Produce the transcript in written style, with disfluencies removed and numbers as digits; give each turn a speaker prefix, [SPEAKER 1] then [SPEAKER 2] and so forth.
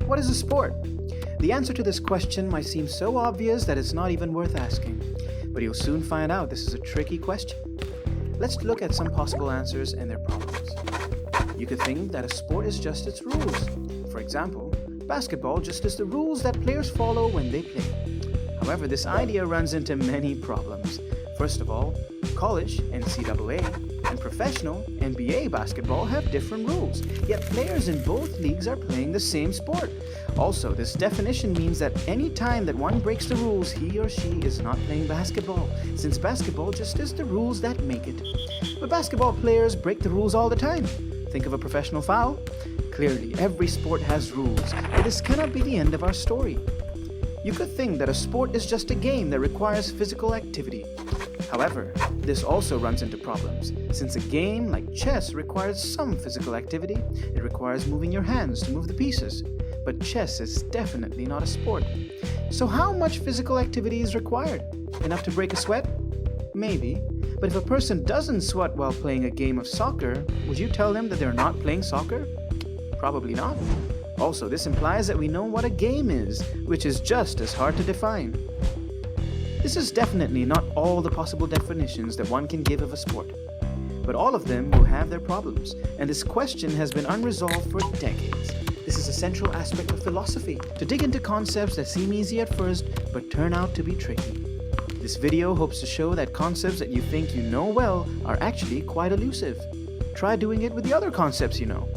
[SPEAKER 1] What is a sport? The answer to this question might seem so obvious that it's not even worth asking, but you'll soon find out this is a tricky question. Let's look at some possible answers and their problems. You could think that a sport is just its rules. For example, basketball just is the rules that players follow when they play. However, this idea runs into many problems. First of all, college, NCAA, and professional, NBA basketball have different rules, yet players in both leagues are playing the same sport. Also, this definition means that any time that one breaks the rules, he or she is not playing basketball, since basketball just is the rules that make it. But basketball players break the rules all the time. Think of a professional foul? Clearly, every sport has rules, but this cannot be the end of our story. You could think that a sport is just a game that requires physical activity. However, this also runs into problems, since a game like chess requires some physical activity. It requires moving your hands to move the pieces, but chess is definitely not a sport. So how much physical activity is required? Enough to break a sweat? Maybe, but if a person doesn't sweat while playing a game of soccer, would you tell them that they're not playing soccer? Probably not. Also, this implies that we know what a game is, which is just as hard to define. This is definitely not all the possible definitions that one can give of a sport, but all of them will have their problems, and this question has been unresolved for decades. This is a central aspect of philosophy, to dig into concepts that seem easy at first, but turn out to be tricky. This video hopes to show that concepts that you think you know well are actually quite elusive. Try doing it with the other concepts you know.